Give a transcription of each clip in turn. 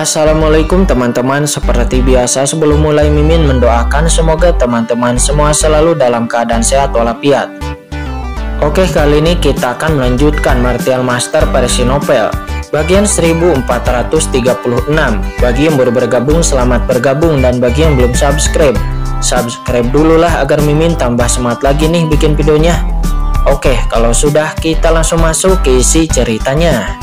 Assalamualaikum teman-teman, seperti biasa sebelum mulai Mimin mendoakan semoga teman-teman semua selalu dalam keadaan sehat walafiat. Oke, kali ini kita akan melanjutkan Martial Master versi novel bagian 1436. Bagi yang baru bergabung, selamat bergabung, dan bagi yang belum subscribe dulu lah agar Mimin tambah semangat lagi nih bikin videonya. Oke, kalau sudah kita langsung masuk ke isi ceritanya.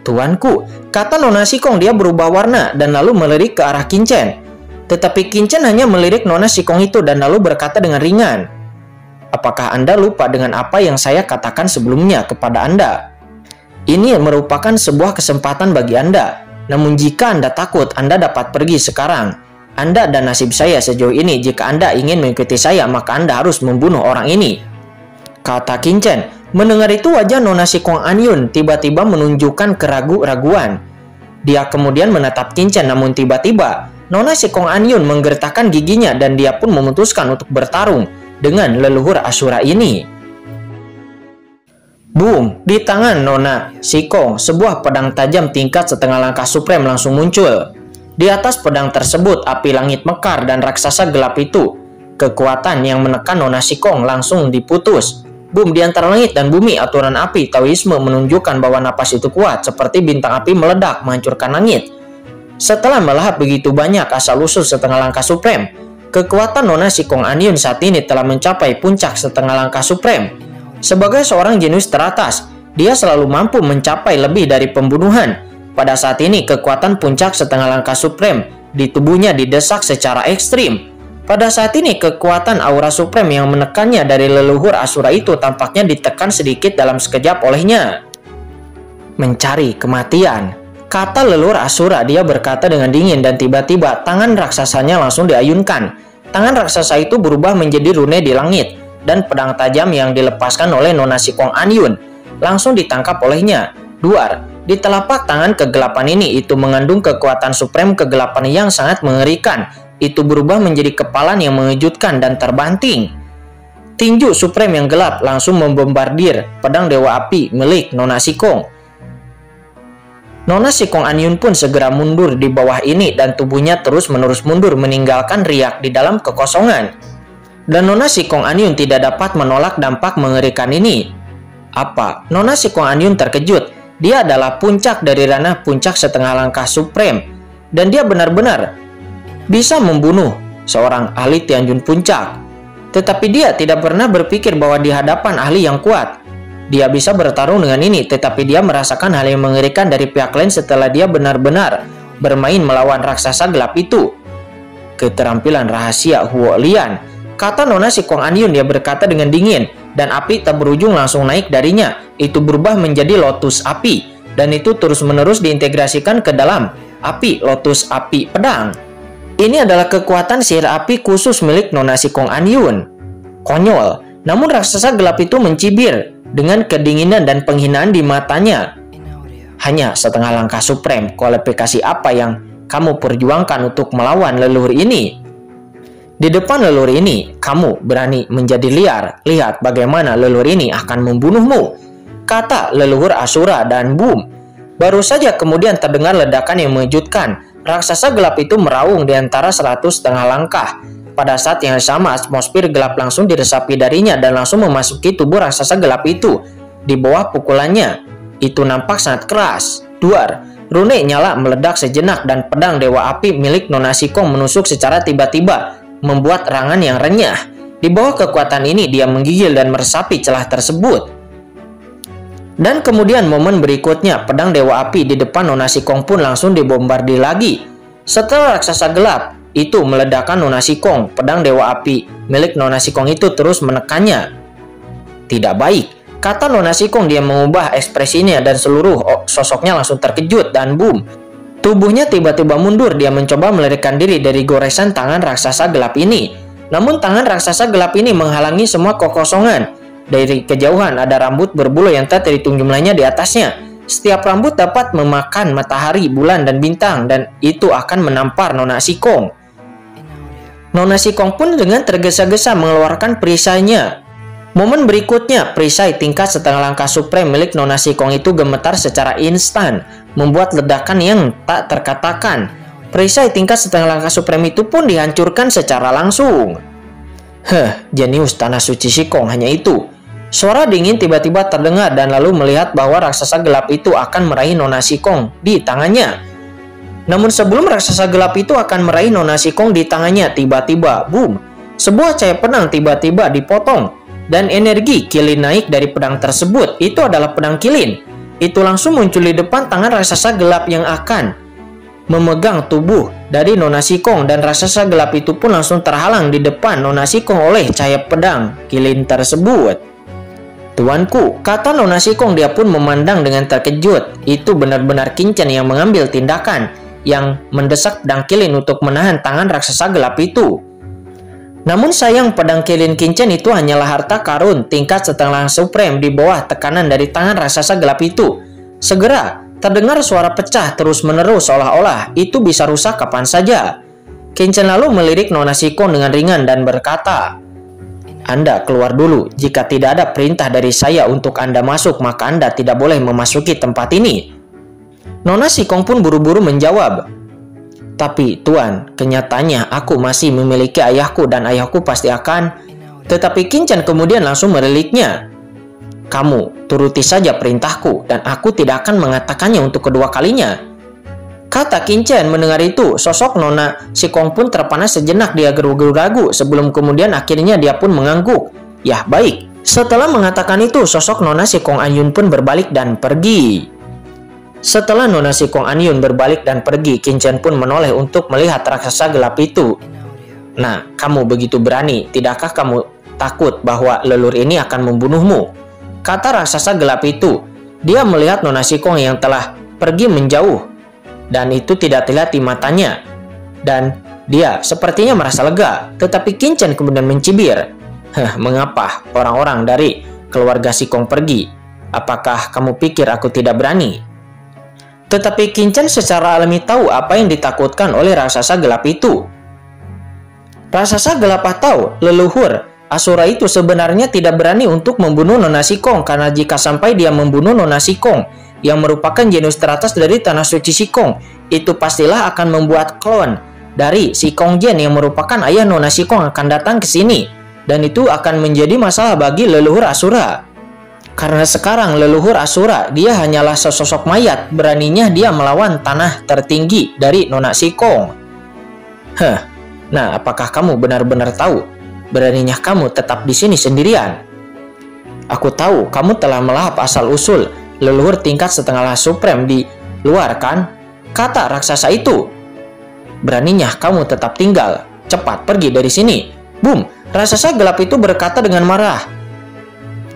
Tuanku, kata Nona Sikong. Dia berubah warna dan lalu melirik ke arah Kincen. Tetapi Kincen hanya melirik Nona Sikong itu dan lalu berkata dengan ringan, "Apakah Anda lupa dengan apa yang saya katakan sebelumnya kepada Anda? Ini merupakan sebuah kesempatan bagi Anda. Namun jika Anda takut, Anda dapat pergi sekarang. Anda dan nasib saya sejauh ini. Jika Anda ingin mengikuti saya, maka Anda harus membunuh orang ini," kata Kincen. Mendengar itu, wajah Nona Sikong Anyun tiba-tiba menunjukkan keraguan-raguan. Dia kemudian menatap Kincen, namun tiba-tiba Nona Sikong Anyun menggertakkan giginya dan dia pun memutuskan untuk bertarung dengan leluhur Asura ini. Boom! Di tangan Nona Sikong, sebuah pedang tajam tingkat setengah langkah supreme langsung muncul. Di atas pedang tersebut, api langit mekar dan raksasa gelap itu. Kekuatan yang menekan Nona Sikong langsung diputus. Boom! Di antara langit dan bumi, aturan api Taoisme menunjukkan bahwa napas itu kuat, seperti bintang api meledak menghancurkan langit. Setelah melahap begitu banyak asal-usul setengah langkah supreme, kekuatan Nona Sikong Anyun saat ini telah mencapai puncak setengah langkah supreme. Sebagai seorang jenius teratas, dia selalu mampu mencapai lebih dari pembunuhan. Pada saat ini, kekuatan puncak setengah langkah supreme di tubuhnya didesak secara ekstrim. Pada saat ini, kekuatan aura supreme yang menekannya dari leluhur Asura itu tampaknya ditekan sedikit dalam sekejap olehnya. Mencari kematian, kata leluhur Asura. Dia berkata dengan dingin dan tiba-tiba tangan raksasanya langsung diayunkan. Tangan raksasa itu berubah menjadi rune di langit dan pedang tajam yang dilepaskan oleh Nona Sikong Anyun langsung ditangkap olehnya. Duar, di telapak tangan kegelapan ini itu mengandung kekuatan supreme kegelapan yang sangat mengerikan. Itu berubah menjadi kepalan yang mengejutkan dan terbanting. Tinju supreme yang gelap langsung membombardir pedang dewa api milik Nona Sikong. Nona Sikong Anyun pun segera mundur di bawah ini dan tubuhnya terus-menerus mundur meninggalkan riak di dalam kekosongan. Dan Nona Sikong Anyun tidak dapat menolak dampak mengerikan ini. Apa? Nona Sikong Anyun terkejut. Dia adalah puncak dari ranah puncak setengah langkah supreme dan dia benar-benar bisa membunuh seorang ahli Tianjun puncak. Tetapi dia tidak pernah berpikir bahwa di hadapan ahli yang kuat dia bisa bertarung dengan ini. Tetapi dia merasakan hal yang mengerikan dari pihak lain setelah dia benar-benar bermain melawan raksasa gelap itu. Keterampilan rahasia Huo Lian, kata Nona Sikong Anyun. Dia berkata dengan dingin dan api tak berujung langsung naik darinya. Itu berubah menjadi lotus api dan itu terus-menerus diintegrasikan ke dalam api lotus api pedang. Ini adalah kekuatan sihir api khusus milik Nona Sikong Anyun. Konyol, namun raksasa gelap itu mencibir dengan kedinginan dan penghinaan di matanya. Hanya setengah langkah supreme, kualifikasi apa yang kamu perjuangkan untuk melawan leluhur ini? Di depan leluhur ini, kamu berani menjadi liar. Lihat bagaimana leluhur ini akan membunuhmu, kata leluhur Asura. Dan boom, baru saja kemudian terdengar ledakan yang mengejutkan. Raksasa gelap itu meraung di antara 100 setengah langkah. Pada saat yang sama, atmosfer gelap langsung diresapi darinya dan langsung memasuki tubuh raksasa gelap itu. Di bawah pukulannya, itu nampak sangat keras. Duar, rune nyala meledak sejenak dan pedang dewa api milik Nona Sikong menusuk secara tiba-tiba, membuat rangan yang renyah. Di bawah kekuatan ini, dia menggigil dan meresapi celah tersebut. Dan kemudian momen berikutnya, pedang dewa api di depan Nona Sikong pun langsung dibombardir lagi. Setelah raksasa gelap itu meledakkan Nona Sikong, pedang dewa api milik Nona Sikong itu terus menekannya. Tidak baik, kata Nona Sikong. Dia mengubah ekspresinya dan seluruh sosoknya langsung terkejut dan boom, tubuhnya tiba-tiba mundur. Dia mencoba melarikan diri dari goresan tangan raksasa gelap ini. Namun tangan raksasa gelap ini menghalangi semua kekosongan. Dari kejauhan ada rambut berbulu yang tak terhitung jumlahnya di atasnya. Setiap rambut dapat memakan matahari, bulan, dan bintang, dan itu akan menampar Nona Sikong. Nona Sikong pun dengan tergesa-gesa mengeluarkan perisainya. Momen berikutnya, perisai tingkat setengah langkah supreme milik Nona Sikong itu gemetar secara instan, membuat ledakan yang tak terkatakan. Perisai tingkat setengah langkah supreme itu pun dihancurkan secara langsung. Jenius tanah suci Sikong hanya itu. Suara dingin tiba-tiba terdengar dan lalu melihat bahwa raksasa gelap itu akan meraih Nona Sikong di tangannya. Namun sebelum raksasa gelap itu akan meraih Nona Sikong di tangannya, tiba-tiba, boom, sebuah cahaya pedang tiba-tiba dipotong. Dan energi kilin naik dari pedang tersebut. Itu adalah pedang kilin. Itu langsung muncul di depan tangan raksasa gelap yang akan memegang tubuh dari Nona Sikong. Dan raksasa gelap itu pun langsung terhalang di depan Nona Sikong oleh cahaya pedang kilin tersebut. Tuanku, kata Nona Sikong, dia pun memandang dengan terkejut. Itu benar-benar Qin Chen yang mengambil tindakan, yang mendesak pedang kilin untuk menahan tangan raksasa gelap itu. Namun sayang, pedang kilin Qin Chen itu hanyalah harta karun tingkat setengah supreme di bawah tekanan dari tangan raksasa gelap itu. Segera terdengar suara pecah terus-menerus seolah-olah itu bisa rusak kapan saja. Qin Chen lalu melirik Nona Sikong dengan ringan dan berkata, "Anda keluar dulu. Jika tidak ada perintah dari saya untuk Anda masuk, maka Anda tidak boleh memasuki tempat ini." Nona Sikong pun buru-buru menjawab, "Tapi Tuan, kenyataannya aku masih memiliki ayahku dan ayahku pasti akan..." Tetapi Qin Chen kemudian langsung meriliknya. "Kamu turuti saja perintahku dan aku tidak akan mengatakannya untuk kedua kalinya." Kata Qin Chen. Mendengar itu, sosok Nona Sikong pun terpanas sejenak. Dia ragu-ragu sebelum kemudian akhirnya dia pun mengangguk. "Ya baik." Setelah mengatakan itu, sosok Nona Sikong Anyun pun berbalik dan pergi. Setelah Nona Sikong Anyun berbalik dan pergi, Qin Chen pun menoleh untuk melihat raksasa gelap itu. "Nah, kamu begitu berani, tidakkah kamu takut bahwa leluhur ini akan membunuhmu?" Kata raksasa gelap itu. Dia melihat Nona Sikong yang telah pergi menjauh, dan itu tidak terlihat di matanya. Dan dia sepertinya merasa lega, tetapi Qin Chen kemudian mencibir. "Mengapa orang-orang dari keluarga Sikong pergi? Apakah kamu pikir aku tidak berani?" Tetapi Qin Chen secara alami tahu apa yang ditakutkan oleh raksasa gelap itu. Raksasa gelap tahu leluhur Asura itu sebenarnya tidak berani untuk membunuh Nona Sikong, karena jika sampai dia membunuh Nona Sikong yang merupakan jenius teratas dari tanah suci Sikong, itu pastilah akan membuat klon dari Sikong Jen yang merupakan ayah Nona Sikong akan datang ke sini, dan itu akan menjadi masalah bagi leluhur Asura. Karena sekarang leluhur Asura, dia hanyalah sesosok mayat, beraninya dia melawan tanah tertinggi dari Nona Sikong. Nah, apakah kamu benar-benar tahu? Beraninya kamu tetap di sini sendirian? Aku tahu kamu telah melahap asal-usul leluhur tingkat setengah supreme di luar, kan? Kata raksasa itu. Beraninya kamu tetap tinggal. Cepat pergi dari sini. Boom! Raksasa gelap itu berkata dengan marah.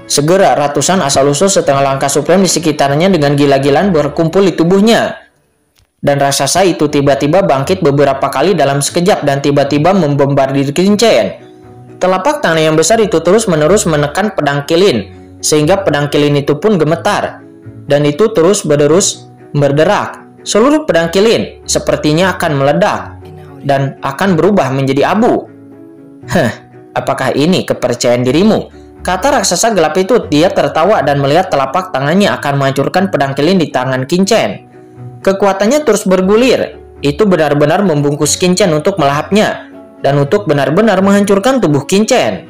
Segera ratusan asal-usul setengah langkah supreme di sekitarnya dengan gila-gilaan berkumpul di tubuhnya. Dan raksasa itu tiba-tiba bangkit beberapa kali dalam sekejap dan tiba-tiba membombardir Qin Chen. Telapak tangan yang besar itu terus-menerus menekan pedang kilin, sehingga pedang kilin itu pun gemetar. Dan itu terus-menerus berderak. Seluruh pedang kilin sepertinya akan meledak dan akan berubah menjadi abu. Apakah ini kepercayaan dirimu? Kata raksasa gelap itu. Dia tertawa dan melihat telapak tangannya akan menghancurkan pedang kilin di tangan Qin Chen. Kekuatannya terus bergulir. Itu benar-benar membungkus Qin Chen untuk melahapnya dan untuk benar-benar menghancurkan tubuh Qin Chen.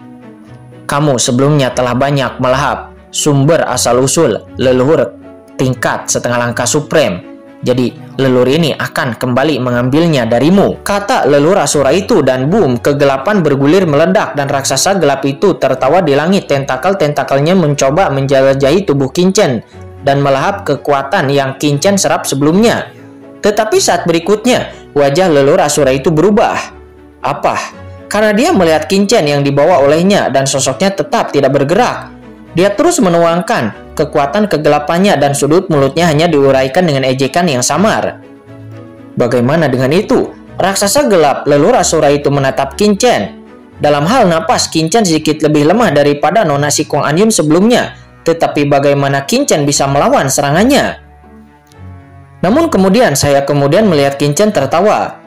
Kamu sebelumnya telah banyak melahap sumber asal-usul leluhur tingkat setengah langkah supreme. Jadi leluhur ini akan kembali mengambilnya darimu, kata leluhur Asura itu. Dan boom, kegelapan bergulir meledak dan raksasa gelap itu tertawa di langit. Tentakel-tentakelnya mencoba menjelajahi tubuh Qin Chen dan melahap kekuatan yang Qin Chen serap sebelumnya. Tetapi saat berikutnya, wajah leluhur Asura itu berubah. Apa? Karena dia melihat Qin Chen yang dibawa olehnya dan sosoknya tetap tidak bergerak. Dia terus menuangkan kekuatan kegelapannya dan sudut mulutnya hanya diuraikan dengan ejekan yang samar. Bagaimana dengan itu? Raksasa gelap leluhur Asura itu menatap Qin Chen. Dalam hal napas, Qin Chen sedikit lebih lemah daripada Nona Sikong Anyun sebelumnya. Tetapi bagaimana Qin Chen bisa melawan serangannya? Namun kemudian saya melihat Qin Chen tertawa.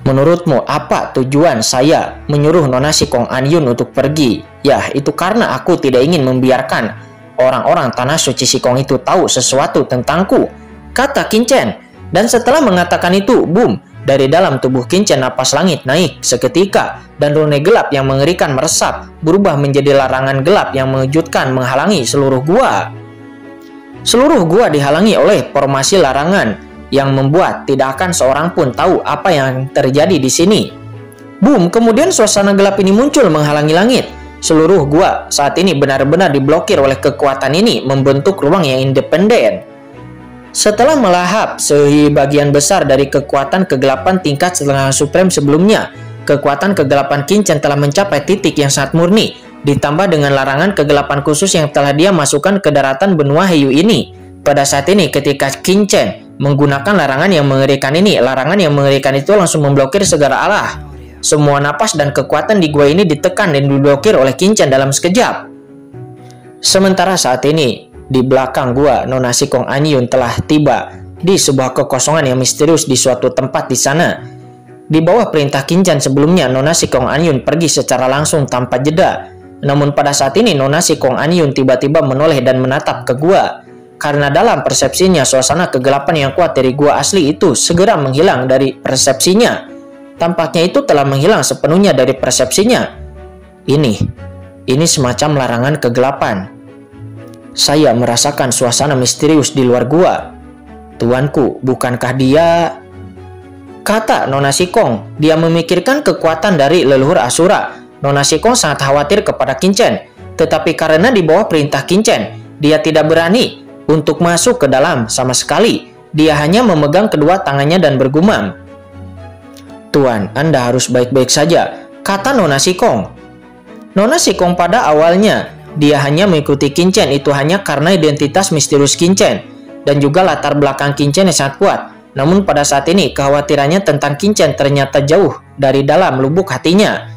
Menurutmu apa tujuan saya menyuruh Nona Si Kong Anyun untuk pergi? Ya, itu karena aku tidak ingin membiarkan orang-orang tanah suci Si Kong itu tahu sesuatu tentangku, kata Qin Chen. Dan setelah mengatakan itu, boom, dari dalam tubuh Qin Chen napas langit naik seketika dan rune gelap yang mengerikan meresap berubah menjadi larangan gelap yang mengejutkan menghalangi seluruh gua. Seluruh gua dihalangi oleh formasi larangan yang membuat tidak akan seorang pun tahu apa yang terjadi di sini. Boom, kemudian suasana gelap ini muncul menghalangi langit. Seluruh gua saat ini benar-benar diblokir oleh kekuatan ini membentuk ruang yang independen. Setelah melahap sebagian besar dari kekuatan kegelapan tingkat setengah supreme sebelumnya, kekuatan kegelapan Qin Chen telah mencapai titik yang sangat murni, ditambah dengan larangan kegelapan khusus yang telah dia masukkan ke daratan benua Heiyu ini. Pada saat ini ketika Qin Chen menggunakan larangan yang mengerikan ini, larangan yang mengerikan itu langsung memblokir segala arah. Semua napas dan kekuatan di gua ini ditekan dan diblokir oleh Qin Chen dalam sekejap. Sementara saat ini, di belakang gua, Nona Si Kong Anyun telah tiba di sebuah kekosongan yang misterius di suatu tempat di sana. Di bawah perintah Qin Chen sebelumnya, Nona Si Kong Anyun pergi secara langsung tanpa jeda. Namun pada saat ini, Nona Si Kong Anyun tiba-tiba menoleh dan menatap ke gua. Karena dalam persepsinya suasana kegelapan yang kuat dari gua asli itu segera menghilang dari persepsinya. Tampaknya itu telah menghilang sepenuhnya dari persepsinya. Ini semacam larangan kegelapan. Saya merasakan suasana misterius di luar gua. Tuanku, bukankah dia... Kata Nona Si Kong. Dia memikirkan kekuatan dari leluhur Asura. Nona Si Kong sangat khawatir kepada Qin Chen. Tetapi karena di bawah perintah Qin Chen, dia tidak berani untuk masuk ke dalam sama sekali. Dia hanya memegang kedua tangannya dan bergumam. Tuan, Anda harus baik-baik saja, kata Nona Si Kong. Nona Si Kong pada awalnya, dia hanya mengikuti Qin Chen itu hanya karena identitas misterius Qin Chen dan juga latar belakang Qin Chen yang sangat kuat. Namun pada saat ini, kekhawatirannya tentang Qin Chen ternyata jauh dari dalam lubuk hatinya.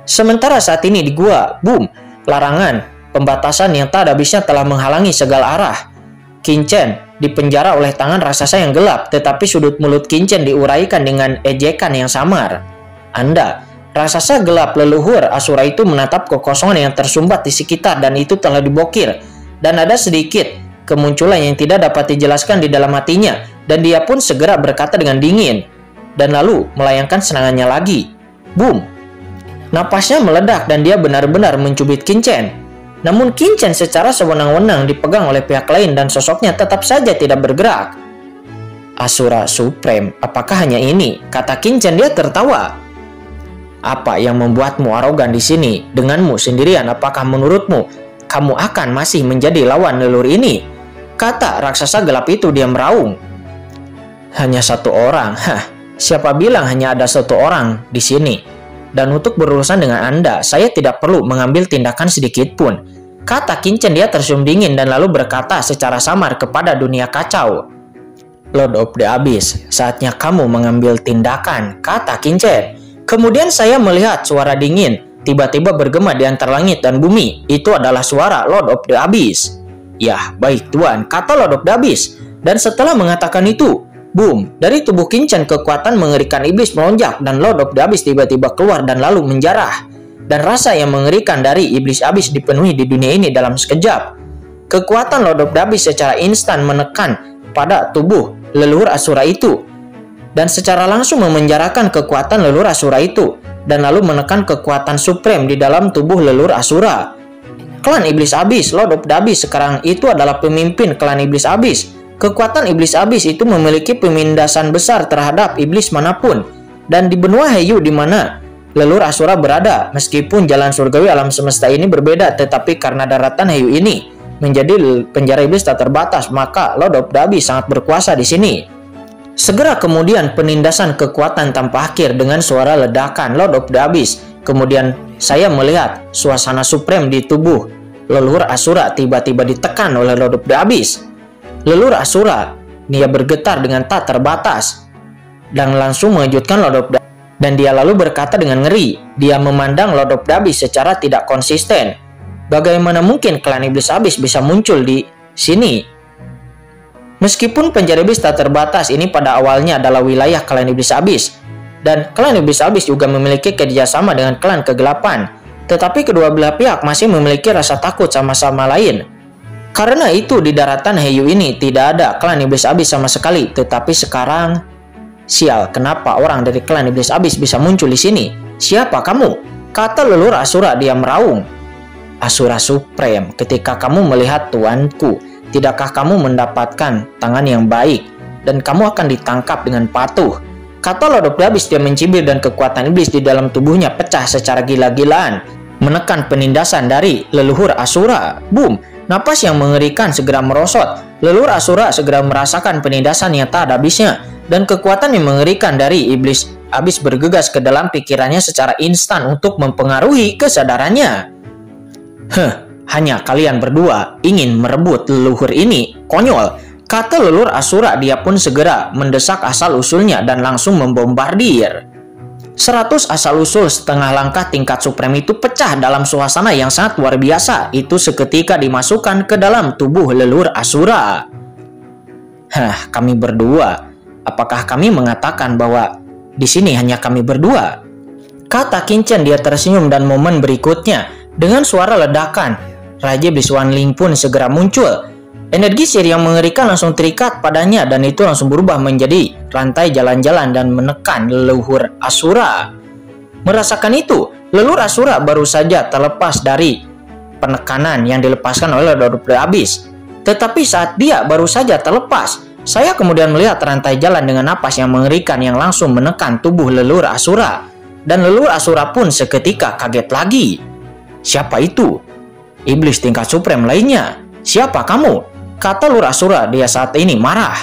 Sementara saat ini di gua, boom, larangan, pembatasan yang tak ada habisnya telah menghalangi segala arah. Qin Chen dipenjara oleh tangan raksasa yang gelap, tetapi sudut mulut Qin Chen diuraikan dengan ejekan yang samar. Anda, raksasa gelap leluhur Asura itu menatap kekosongan yang tersumbat di sekitar dan itu telah diblokir. Dan ada sedikit kemunculan yang tidak dapat dijelaskan di dalam hatinya dan dia pun segera berkata dengan dingin dan lalu melayangkan serangannya lagi. Boom! Napasnya meledak dan dia benar-benar mencubit Qin Chen. Namun Qin Chen secara sewenang-wenang dipegang oleh pihak lain dan sosoknya tetap saja tidak bergerak. Asura Supreme, apakah hanya ini? Kata Qin Chen, dia tertawa. Apa yang membuatmu arogan di sini? Denganmu sendirian, apakah menurutmu kamu akan masih menjadi lawan leluhur ini? Kata raksasa gelap itu, dia meraung. Hanya satu orang? Siapa bilang hanya ada satu orang di sini? Dan untuk berurusan dengan Anda, saya tidak perlu mengambil tindakan sedikit pun. Kata Qin Chen, dia tersenyum dingin dan lalu berkata secara samar kepada dunia kacau. Lord of the Abyss, saatnya kamu mengambil tindakan, kata Qin Chen. Kemudian saya melihat suara dingin tiba-tiba bergema di antara langit dan bumi. Itu adalah suara Lord of the Abyss. Yah, baik tuan, kata Lord of the Abyss. Dan setelah mengatakan itu, boom, dari tubuh Qin Chen kekuatan mengerikan iblis melonjak dan Lord of the Abyss tiba-tiba keluar dan lalu menjarah. Dan rasa yang mengerikan dari iblis abyss dipenuhi di dunia ini dalam sekejap. Kekuatan Lord of the Abyss secara instan menekan pada tubuh leluhur Asura itu dan secara langsung memenjarakan kekuatan leluhur Asura itu dan lalu menekan kekuatan supreme di dalam tubuh leluhur Asura. Klan Iblis Abyss, Lord of the Abyss sekarang itu adalah pemimpin klan Iblis Abyss. Kekuatan Iblis Abyss itu memiliki pemindasan besar terhadap iblis manapun dan di benua Heiyu di mana leluhur Asura berada. Meskipun jalan surgawi alam semesta ini berbeda, tetapi karena daratan Heiyu ini menjadi penjara iblis tak terbatas, maka Lord of the Abyss sangat berkuasa di sini. Segera kemudian penindasan kekuatan tanpa akhir dengan suara ledakan Lord of the Abyss. Kemudian saya melihat suasana supreme di tubuh leluhur Asura tiba-tiba ditekan oleh Lord of the Abyss. Leluhur Asura, dia bergetar dengan tak terbatas dan langsung mengejutkan Lord of the Abyss. Dan dia lalu berkata dengan ngeri. Dia memandang Lord of the Abyss secara tidak konsisten. Bagaimana mungkin klan Iblis Abyss bisa muncul di sini? Meskipun penjara iblis tak terbatas ini pada awalnya adalah wilayah klan Iblis Abyss, dan klan Iblis Abis juga memiliki kerjasama dengan klan kegelapan. Tetapi kedua belah pihak masih memiliki rasa takut sama-sama lain. Karena itu di daratan Heiyu ini tidak ada klan Iblis Abis sama sekali. Tetapi sekarang, sial, kenapa orang dari klan Iblis Abis bisa muncul di sini? Siapa kamu? Kata leluhur Asura, dia meraung. Asura Supreme, ketika kamu melihat tuanku, tidakkah kamu mendapatkan tangan yang baik? Dan kamu akan ditangkap dengan patuh. Kata Lord of the Abyss, dia mencibir dan kekuatan iblis di dalam tubuhnya pecah secara gila-gilaan, menekan penindasan dari leluhur Asura. Boom! Napas yang mengerikan segera merosot. Leluhur Asura segera merasakan penindasan yang tak ada habisnya, dan kekuatan yang mengerikan dari iblis Abis bergegas ke dalam pikirannya secara instan untuk mempengaruhi kesadarannya. Hanya kalian berdua ingin merebut leluhur ini? Konyol! Kata leluhur Asura, dia pun segera mendesak asal-usulnya dan langsung membombardir. 100 asal-usul setengah langkah tingkat supreme itu pecah dalam suasana yang sangat luar biasa. Itu seketika dimasukkan ke dalam tubuh leluhur Asura. Kami berdua. Apakah kami mengatakan bahwa di sini hanya kami berdua? Kata Qinchen, dia tersenyum, dan momen berikutnya dengan suara ledakan, Raja Iblis Wanling pun segera muncul. Energi sihir yang mengerikan langsung terikat padanya, dan itu langsung berubah menjadi rantai jalan-jalan dan menekan leluhur Asura. Merasakan itu, leluhur Asura baru saja terlepas dari penekanan yang dilepaskan oleh Lord of the Abyss. Tetapi saat dia baru saja terlepas, saya kemudian melihat rantai jalan dengan napas yang mengerikan yang langsung menekan tubuh leluhur Asura. Dan leluhur Asura pun seketika kaget lagi. Siapa itu? Iblis tingkat supreme lainnya. Siapa kamu? Kata leluhur Asura, dia saat ini marah.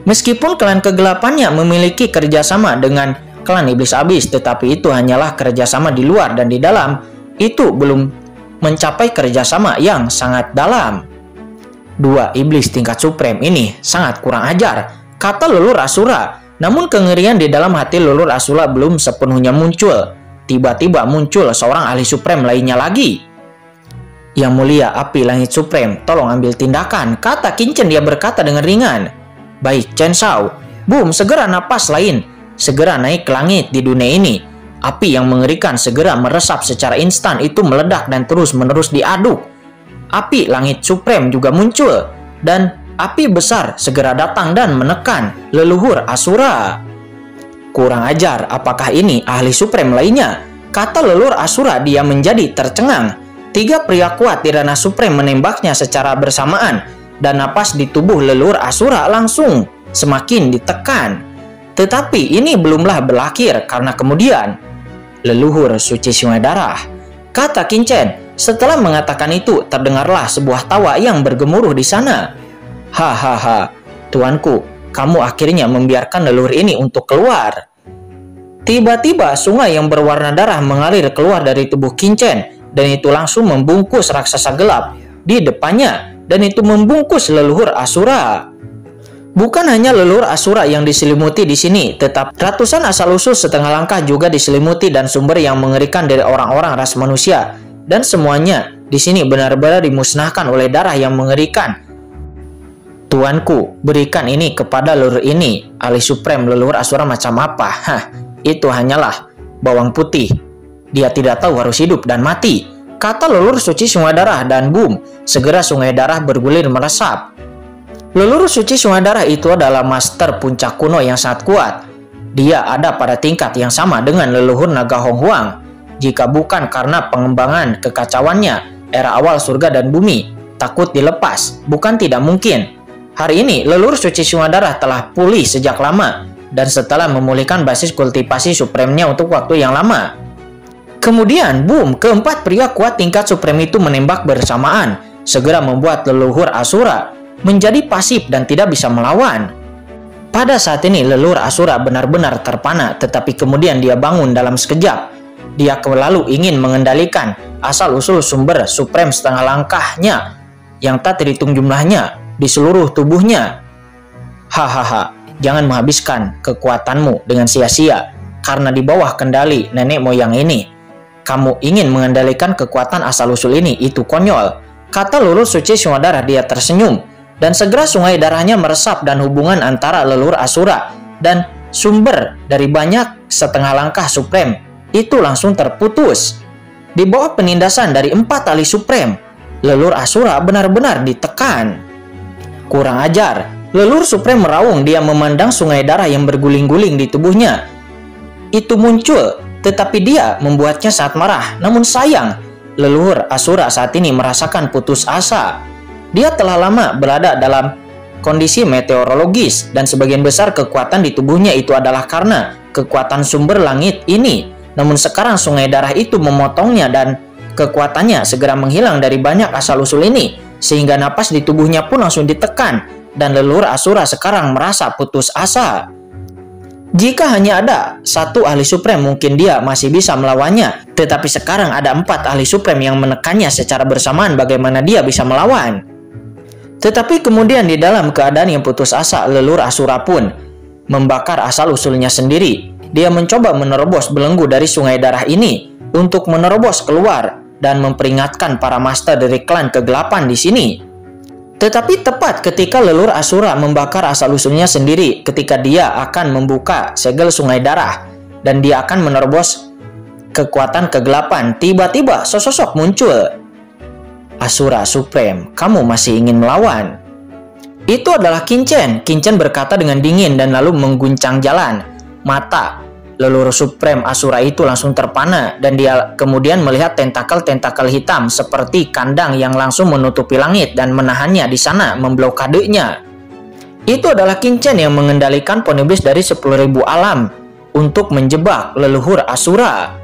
Meskipun klan kegelapannya memiliki kerjasama dengan klan Iblis Abis, tetapi itu hanyalah kerjasama di luar, dan di dalam itu belum mencapai kerjasama yang sangat dalam. Dua iblis tingkat supreme ini sangat kurang ajar, kata leluhur Asura. Namun kengerian di dalam hati leluhur Asura belum sepenuhnya muncul. Tiba-tiba muncul seorang ahli supreme lainnya lagi. Yang mulia Api Langit Supreme, tolong ambil tindakan, kata Qinchen, dia berkata dengan ringan. Baik, Chen Shao. Boom, segera napas lain segera naik ke langit di dunia ini. Api yang mengerikan segera meresap secara instan, itu meledak dan terus-menerus diaduk. Api Langit Supreme juga muncul, dan api besar segera datang dan menekan leluhur Asura. Kurang ajar, apakah ini ahli supreme lainnya? Kata leluhur Asura, dia menjadi tercengang. 3 pria kuat di ranah supreme menembaknya secara bersamaan, dan napas di tubuh leluhur Asura langsung semakin ditekan. Tetapi ini belumlah berakhir, karena kemudian leluhur suci sungai darah, kata Qinchen. Setelah mengatakan itu, terdengarlah sebuah tawa yang bergemuruh di sana. Hahaha, tuanku, kamu akhirnya membiarkan leluhur ini untuk keluar. Tiba-tiba sungai yang berwarna darah mengalir keluar dari tubuh Qinchen, dan itu langsung membungkus raksasa gelap di depannya, dan itu membungkus leluhur Asura. Bukan hanya leluhur Asura yang diselimuti di sini, tetapi ratusan asal-usul setengah langkah juga diselimuti, dan sumber yang mengerikan dari orang-orang ras manusia, dan semuanya di sini benar-benar dimusnahkan oleh darah yang mengerikan. Tuanku, berikan ini kepada leluhur ini. Ahli supreme leluhur Asura macam apa? Itu hanyalah bawang putih. Dia tidak tahu harus hidup dan mati, kata leluhur suci sungai darah, dan boom, segera sungai darah bergulir meresap. Leluhur suci sungai darah itu adalah master puncak kuno yang sangat kuat. Dia ada pada tingkat yang sama dengan leluhur naga Hong Huang. Jika bukan karena pengembangan kekacauannya, era awal surga dan bumi takut dilepas, bukan tidak mungkin. Hari ini leluhur suci sungai darah telah pulih sejak lama, dan setelah memulihkan basis kultivasi supremnya untuk waktu yang lama. Kemudian, boom, keempat pria kuat tingkat supreme itu menembak bersamaan, segera membuat leluhur Asura menjadi pasif dan tidak bisa melawan. Pada saat ini, leluhur Asura benar-benar terpana, tetapi kemudian dia bangun dalam sekejap. Dia lalu ingin mengendalikan asal-usul sumber supreme setengah langkahnya yang tak terhitung jumlahnya di seluruh tubuhnya. Hahaha, jangan menghabiskan kekuatanmu dengan sia-sia, karena di bawah kendali nenek moyang ini. Kamu ingin mengendalikan kekuatan asal-usul ini, itu konyol, kata leluhur suci sungai darah. Dia tersenyum, dan segera sungai darahnya meresap, dan hubungan antara leluhur Asura dan sumber dari banyak setengah langkah Supreme itu langsung terputus. Di bawah penindasan dari 4 ahli Supreme, leluhur Asura benar-benar ditekan. Kurang ajar, leluhur Supreme meraung. Dia memandang sungai darah yang berguling-guling di tubuhnya. Itu muncul, tetapi dia membuatnya saat marah. Namun sayang, leluhur Asura saat ini merasakan putus asa. Dia telah lama berada dalam kondisi meteorologis dan sebagian besar kekuatan di tubuhnya itu adalah karena kekuatan sumber langit ini. Namun sekarang sungai darah itu memotongnya dan kekuatannya segera menghilang dari banyak asal-usul ini, sehingga napas di tubuhnya pun langsung ditekan dan leluhur Asura sekarang merasa putus asa. Jika hanya ada 1 ahli Supreme mungkin dia masih bisa melawannya, tetapi sekarang ada 4 ahli Supreme yang menekannya secara bersamaan. Bagaimana dia bisa melawan? Tetapi kemudian di dalam keadaan yang putus asa, leluhur Asura pun membakar asal-usulnya sendiri. Dia mencoba menerobos belenggu dari sungai darah ini untuk menerobos keluar dan memperingatkan para master dari klan kegelapan di sini. Tetapi tepat ketika leluhur Asura membakar asal-usulnya sendiri, ketika dia akan membuka segel sungai darah dan dia akan menerobos kekuatan kegelapan, tiba-tiba sosok muncul. Asura Supreme, kamu masih ingin melawan? Itu adalah Qinchen. Qinchen berkata dengan dingin dan lalu mengguncang jalan. Mata leluhur Supreme Asura itu langsung terpana dan dia kemudian melihat tentakel-tentakel hitam seperti kandang yang langsung menutupi langit dan menahannya di sana, memblokadenya. Itu adalah Qinchen yang mengendalikan Poniblis dari 10.000 alam untuk menjebak leluhur Asura.